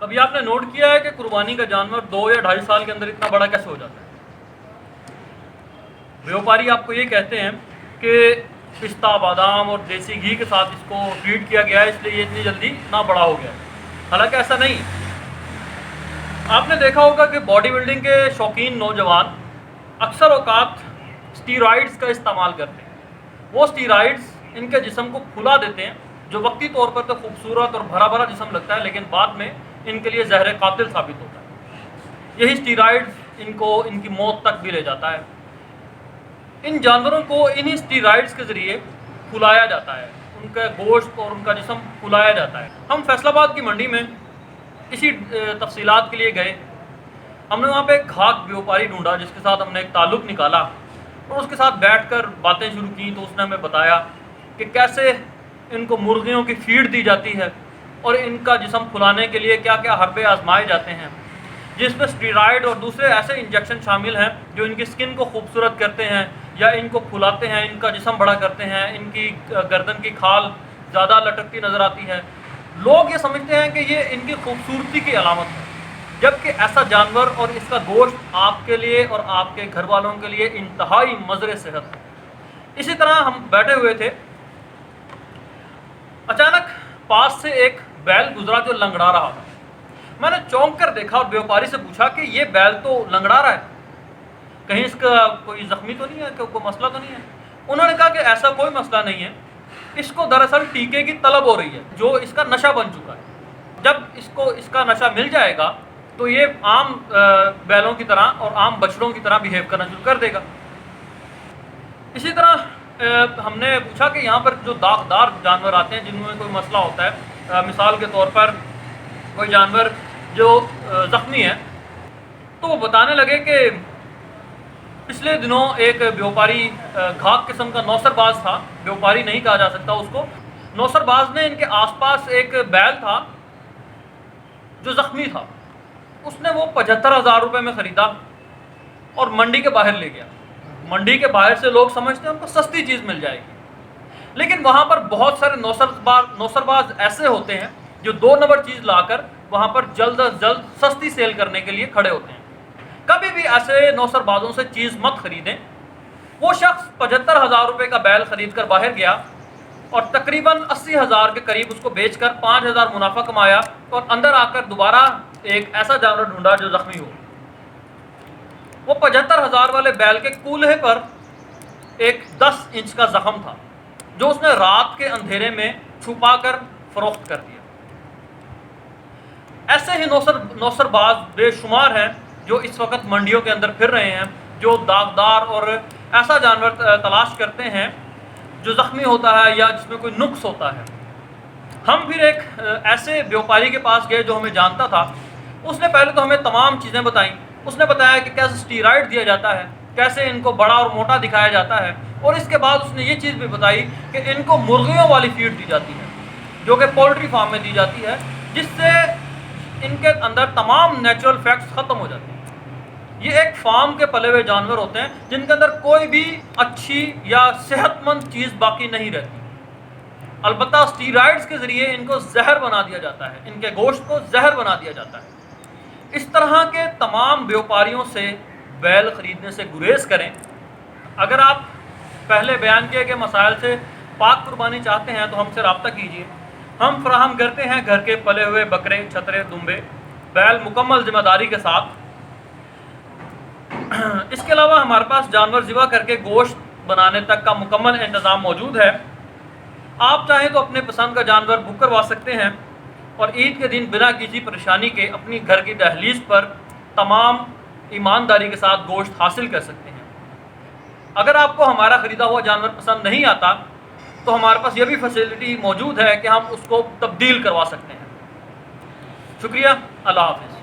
کبھی آپ نے نوٹ کیا ہے کہ قربانی کا جانور 2 یا 2.5 سال کے اندر اتنا بڑا کیسے ہو جاتا ہے؟ بیوپاری آپ کو یہ کہتے ہیں کہ پستہ بادام اور دیسی گھی کے ساتھ اس کو فیڈ کیا گیا ہے، اس لیے یہ اتنی جلدی اتنا بڑا ہو گیا ہے، حالانکہ ایسا نہیں ہے۔ آپ نے دیکھا ہوگا کہ باڈی بلڈنگ کے شوقین نوجوان اکثر اوقات اسٹیرائڈز کا استعمال کرتے ہیں۔ وہ اسٹیرائڈز ان کے جسم کو پھلا دیتے ہیں، جو وقتی طور پر تو خوبصورت اور بھرا بھرا جسم لگتا ہے، لیکن بعد میں ان کے لیے زہر قاتل ثابت ہوتا ہے۔ یہی اسٹیرائڈز ان کو ان کی موت تک بھی لے جاتا ہے۔ ان جانوروں کو انہی اسٹیرائڈز کے ذریعے پھلایا جاتا ہے، ان کا گوشت اور ان کا جسم پھلایا جاتا ہے۔ ہم فیصل آباد کی منڈی میں اسی تفصیلات کے لیے گئے۔ ہم نے وہاں پہ ایک گھاک بیوپاری ڈھونڈا جس کے ساتھ ہم نے ایک تعلق نکالا، اور اس کے ساتھ بیٹھ کر باتیں شروع کی تو اس نے ہمیں بتایا کہ کیسے ان کو مرغیوں کی فیڈ دی جاتی ہے اور ان کا جسم پھلانے کے لیے کیا کیا حربے آزمائے جاتے ہیں، جس میں اسٹیرائڈ اور دوسرے ایسے انجیکشن شامل ہیں جو ان کی سکن کو خوبصورت کرتے ہیں یا ان کو پھلاتے ہیں، ان کا جسم بڑا کرتے ہیں، ان کی گردن کی کھال زیادہ لٹکتی نظر آتی ہے۔ لوگ یہ سمجھتے ہیں کہ یہ ان کی خوبصورتی کی علامت ہے، جبکہ ایسا جانور اور اس کا گوشت آپ کے لیے اور آپ کے گھر والوں کے لیے انتہائی مضر صحت ہے۔ اسی طرح ہم بیٹھے ہوئے تھے، اچانک پاس سے ایک بیل گزرا جو لنگڑا رہا تھا۔ میں نے چونک کر دیکھا اور بیوپاری سے پوچھا کہ یہ بیل تو لنگڑا رہا ہے، کہیں اس کا کوئی زخمی تو نہیں ہے، کوئی مسئلہ تو نہیں ہے؟ انہوں نے کہا کہ ایسا کوئی مسئلہ نہیں ہے، اس کو دراصل ٹیکے کی طلب ہو رہی ہے جو اس کا نشہ بن چکا ہے۔ جب اس کو اس کا نشہ مل جائے گا تو یہ عام بیلوں کی طرح اور عام بچڑوں کی طرح بیہیو کرنا شروع کر دے گا۔ اسی طرح ہم نے پوچھا کہ یہاں پر جو داغدار جانور آتے ہیں جن میں کوئی مسئلہ ہوتا ہے، مثال کے طور پر کوئی جانور جو زخمی ہے، تو وہ بتانے لگے کہ پچھلے دنوں ایک بیوپاری گھاک قسم کا نوسر باز تھا، بیوپاری نہیں کہا جا سکتا اس کو، نوسر باز نے ان کے آس پاس ایک بیل تھا جو زخمی تھا، اس نے وہ 75,000 روپے میں خریدا اور منڈی کے باہر لے گیا۔ منڈی کے باہر سے لوگ سمجھتے ہیں ان کو سستی چیز مل جائے گی، لیکن وہاں پر بہت سارے نوسر باز ایسے ہوتے ہیں جو 2 نمبر چیز لا کر وہاں پر جلد از جلد سستی سیل کرنے کے لیے کھڑے ہوتے ہیں۔ کبھی بھی ایسے نوسر بازوں سے چیز مت خریدیں۔ وہ شخص 75,000 روپے کا بیل خرید کر باہر گیا اور تقریباً 80,000 کے قریب اس کو بیچ کر 5,000 منافع کمایا، اور اندر آ کر دوبارہ ایک ایسا جانور ڈھونڈا جو زخمی ہو۔ وہ 75,000 والے بیل کے کولہے پر ایک 10 انچ کا زخم تھا جو اس نے رات کے اندھیرے میں چھپا کر فروخت کر دیا۔ ایسے ہی نوسر باز بے شمار ہیں جو اس وقت منڈیوں کے اندر پھر رہے ہیں، جو داغدار اور ایسا جانور تلاش کرتے ہیں جو زخمی ہوتا ہے یا جس میں کوئی نقص ہوتا ہے۔ ہم پھر ایک ایسے بیوپاری کے پاس گئے جو ہمیں جانتا تھا۔ اس نے پہلے تو ہمیں تمام چیزیں بتائیں۔ اس نے بتایا کہ کیسے اسٹیرائڈ دیا جاتا ہے، کیسے ان کو بڑا اور موٹا دکھایا جاتا ہے، اور اس کے بعد اس نے یہ چیز بھی بتائی کہ ان کو مرغیوں والی فیڈ دی جاتی ہے جو کہ پولٹری فارم میں دی جاتی ہے، جس سے ان کے اندر تمام نیچرل فیکٹس ختم ہو جاتے ہیں۔ یہ ایک فارم کے پلے ہوئے جانور ہوتے ہیں جن کے اندر کوئی بھی اچھی یا صحت مند چیز باقی نہیں رہتی۔ البتہ اسٹیرائڈز کے ذریعے ان کو زہر بنا دیا جاتا ہے، ان کے گوشت کو زہر بنا دیا جاتا ہے۔ اس طرح کے تمام بیوپاریوں سے بیل خریدنے سے گریز کریں۔ اگر آپ پہلے بیان کیے گئے مسائل سے پاک قربانی چاہتے ہیں تو ہم سے رابطہ کیجیے۔ ہم فراہم کرتے ہیں گھر کے پلے ہوئے بکرے، چھترے، دمبے، بیل مکمل ذمہ داری کے ساتھ۔ اس کے علاوہ ہمارے پاس جانور ذبح کر کے گوشت بنانے تک کا مکمل انتظام موجود ہے۔ آپ چاہیں تو اپنے پسند کا جانور بک کروا سکتے ہیں اور عید کے دن بنا کسی پریشانی کے اپنی گھر کی دہلیز پر تمام ایمانداری کے ساتھ گوشت حاصل کر سکتے ہیں۔ اگر آپ کو ہمارا خریدا ہوا جانور پسند نہیں آتا تو ہمارے پاس یہ بھی فیسلٹی موجود ہے کہ ہم اس کو تبدیل کروا سکتے ہیں۔ شکریہ، اللہ حافظ۔